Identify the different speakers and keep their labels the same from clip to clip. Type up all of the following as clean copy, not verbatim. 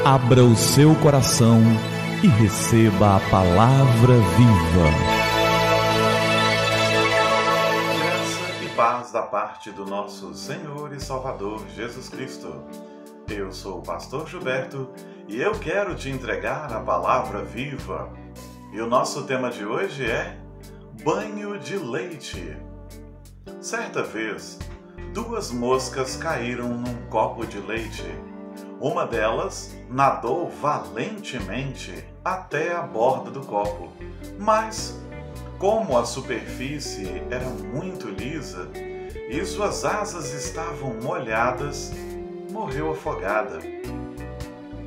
Speaker 1: Abra o seu coração e receba a palavra viva.
Speaker 2: Graça e paz da parte do nosso Senhor e Salvador Jesus Cristo. Eu sou o pastor Gilberto e eu quero te entregar a palavra viva. E o nosso tema de hoje é banho de leite. Certa vez, 2 moscas caíram num copo de leite. Uma delas nadou valentemente até a borda do copo, mas, como a superfície era muito lisa e suas asas estavam molhadas, morreu afogada.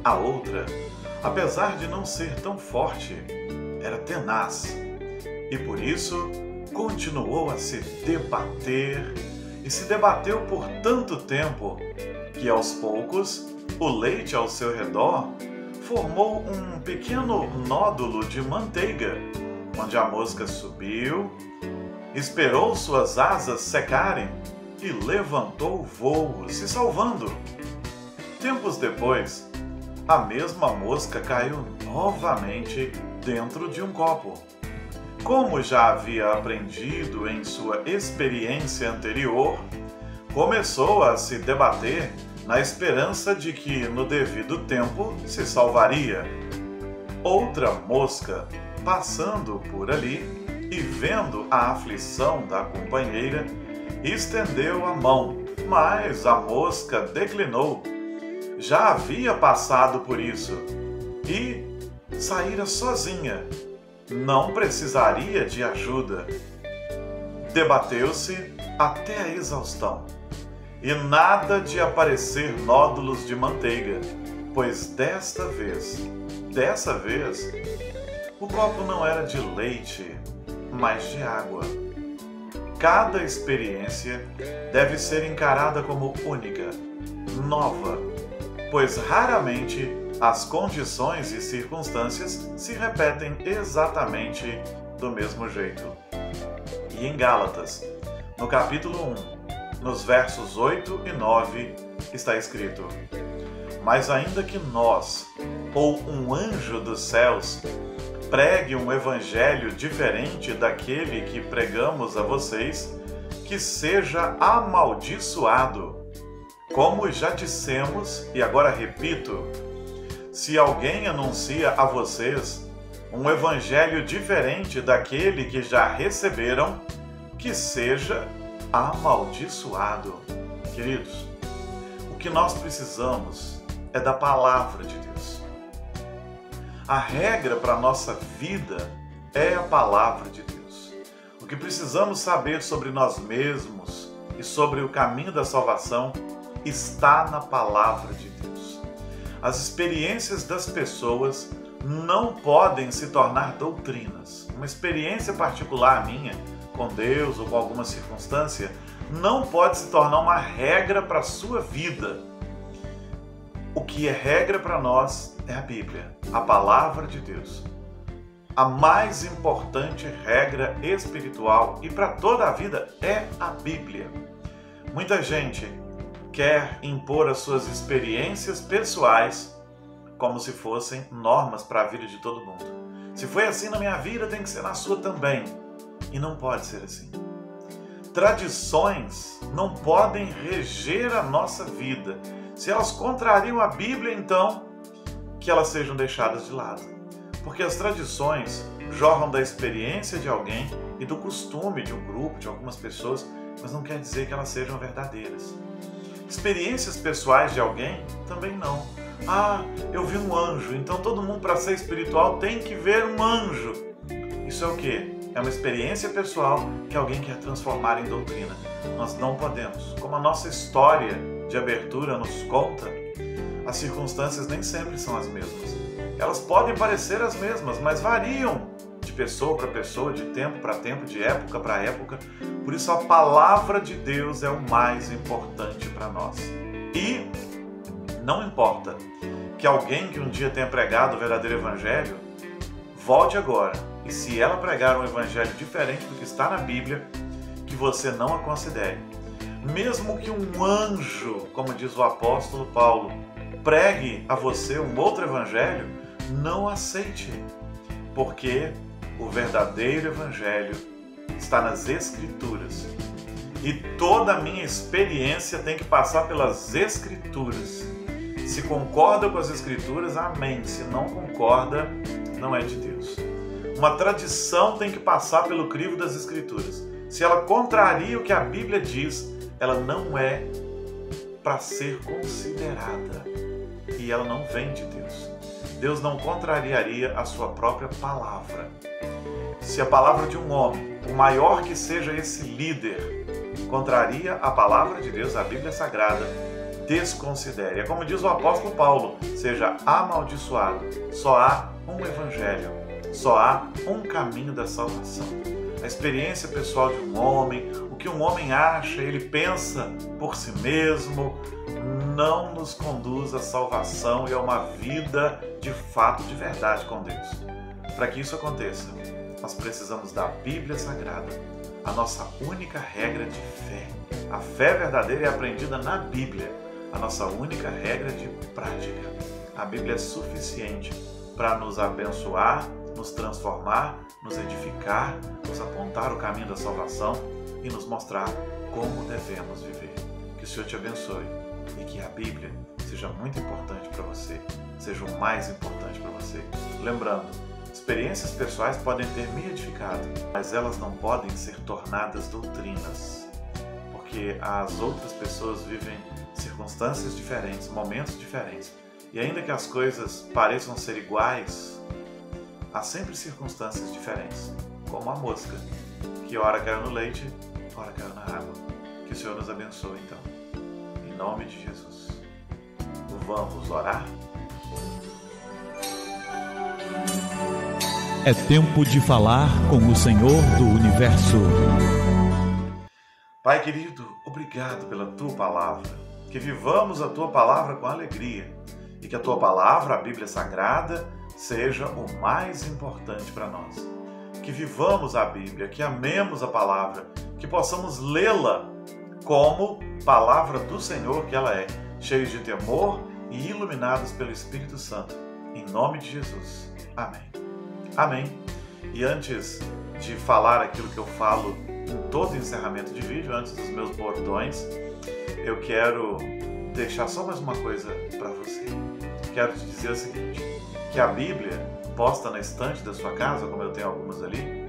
Speaker 2: A outra, apesar de não ser tão forte, era tenaz e por isso continuou a se debater e se debateu por tanto tempo que aos poucos o leite ao seu redor formou um pequeno nódulo de manteiga, onde a mosca subiu, esperou suas asas secarem e levantou o voo, se salvando. Tempos depois, a mesma mosca caiu novamente dentro de um copo. Como já havia aprendido em sua experiência anterior, começou a se debater na esperança de que, no devido tempo, se salvaria. Outra mosca, passando por ali e vendo a aflição da companheira, estendeu a mão, mas a mosca declinou. Já havia passado por isso e saíra sozinha. Não precisaria de ajuda. Debateu-se até a exaustão. E nada de aparecer nódulos de manteiga, pois dessa vez, o copo não era de leite, mas de água. Cada experiência deve ser encarada como única, nova, pois raramente as condições e circunstâncias se repetem exatamente do mesmo jeito. E em Gálatas, no capítulo 1, nos versos 8 e 9, está escrito: Mas ainda que nós, ou um anjo dos céus, pregue um evangelho diferente daquele que pregamos a vocês, que seja amaldiçoado. Como já dissemos, e agora repito, se alguém anuncia a vocês um evangelho diferente daquele que já receberam, que seja amaldiçoado. Queridos, o que nós precisamos é da palavra de Deus. A regra para a nossa vida é a palavra de Deus. O que precisamos saber sobre nós mesmos e sobre o caminho da salvação está na palavra de Deus. As experiências das pessoas não podem se tornar doutrinas. Uma experiência particular minha com Deus ou com alguma circunstância não pode se tornar uma regra para a sua vida. O que é regra para nós é a Bíblia, a palavra de Deus. A mais importante regra espiritual e para toda a vida é a Bíblia. Muita gente quer impor as suas experiências pessoais como se fossem normas para a vida de todo mundo. Se foi assim na minha vida, tem que ser na sua também. E não pode ser assim. Tradições não podem reger a nossa vida. Se elas contrariam a Bíblia, então, que elas sejam deixadas de lado. Porque as tradições jorram da experiência de alguém e do costume de um grupo, de algumas pessoas, mas não quer dizer que elas sejam verdadeiras. Experiências pessoais de alguém também não. Ah, eu vi um anjo, então todo mundo, para ser espiritual, tem que ver um anjo. Isso é o quê? É uma experiência pessoal que alguém quer transformar em doutrina. Nós não podemos. Como a nossa história de abertura nos conta, as circunstâncias nem sempre são as mesmas. Elas podem parecer as mesmas, mas variam de pessoa para pessoa, de tempo para tempo, de época para época. Por isso a palavra de Deus é o mais importante para nós. E não importa que alguém que um dia tenha pregado o verdadeiro evangelho, volte agora. E se ela pregar um evangelho diferente do que está na Bíblia, que você não a considere. Mesmo que um anjo, como diz o apóstolo Paulo, pregue a você um outro evangelho, não aceite, porque o verdadeiro evangelho está nas Escrituras. E toda a minha experiência tem que passar pelas Escrituras. Se concorda com as Escrituras, amém. Se não concorda, não é de Deus. Uma tradição tem que passar pelo crivo das Escrituras. Se ela contraria o que a Bíblia diz, ela não é para ser considerada. E ela não vem de Deus. Deus não contrariaria a sua própria palavra. Se a palavra de um homem, por maior que seja esse líder, contraria a palavra de Deus, a Bíblia Sagrada, desconsidere. É como diz o apóstolo Paulo, seja amaldiçoado. Só há um evangelho, só há um caminho da salvação. A experiência pessoal de um homem, o que um homem acha, ele pensa por si mesmo, não nos conduz à salvação e a uma vida de fato, de verdade com Deus. Para que isso aconteça, nós precisamos da Bíblia Sagrada, a nossa única regra de fé. A fé verdadeira é aprendida na Bíblia, a nossa única regra de prática. A Bíblia é suficiente para nos abençoar, nos transformar, nos edificar, nos apontar o caminho da salvação e nos mostrar como devemos viver. Que o Senhor te abençoe e que a Bíblia seja muito importante para você, seja o mais importante para você. Lembrando, experiências pessoais podem ter me edificado, mas elas não podem ser tornadas doutrinas, porque as outras pessoas vivem circunstâncias diferentes, momentos diferentes, e ainda que as coisas pareçam ser iguais, há sempre circunstâncias diferentes, como a mosca, que ora caiu no leite, ora caiu na água. Que o Senhor nos abençoe, então. Em nome de Jesus. Vamos orar?
Speaker 1: É tempo de falar com o Senhor do Universo.
Speaker 2: Pai querido, obrigado pela Tua Palavra. Que vivamos a Tua Palavra com alegria e que a Tua Palavra, a Bíblia Sagrada, seja o mais importante para nós. Que vivamos a Bíblia, que amemos a Palavra, que possamos lê-la como Palavra do Senhor que ela é, cheios de temor e iluminados pelo Espírito Santo. Em nome de Jesus. Amém. Amém. E antes de falar aquilo que eu falo em todo encerramento de vídeo, antes dos meus bordões, eu quero deixar só mais uma coisa para você. Quero te dizer o seguinte, que a Bíblia posta na estante da sua casa, como eu tenho algumas ali,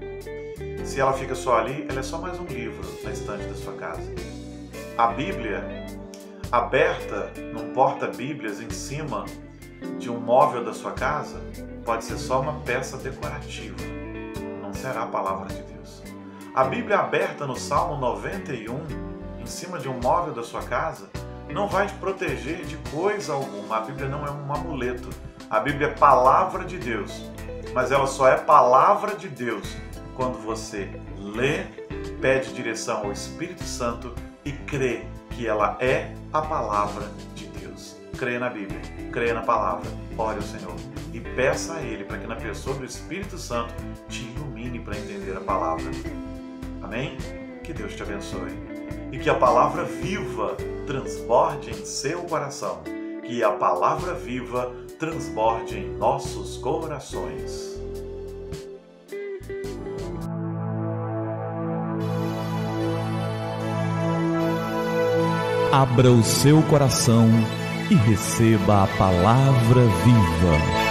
Speaker 2: se ela fica só ali, ela é só mais um livro na estante da sua casa. A Bíblia aberta num porta-bíblias em cima de um móvel da sua casa pode ser só uma peça decorativa, não será a palavra de Deus. A Bíblia aberta no Salmo 91, em cima de um móvel da sua casa, não vai te proteger de coisa alguma. A Bíblia não é um amuleto. A Bíblia é palavra de Deus, mas ela só é palavra de Deus quando você lê, pede direção ao Espírito Santo e crê que ela é a palavra de Deus. Creia na Bíblia, creia na palavra, ore ao Senhor e peça a Ele para que na pessoa do Espírito Santo te ilumine para entender a palavra. Amém? Que Deus te abençoe e que a palavra viva transborde em seu coração, que a palavra viva transborde em nossos corações.
Speaker 1: Abra o seu coração e receba a palavra viva.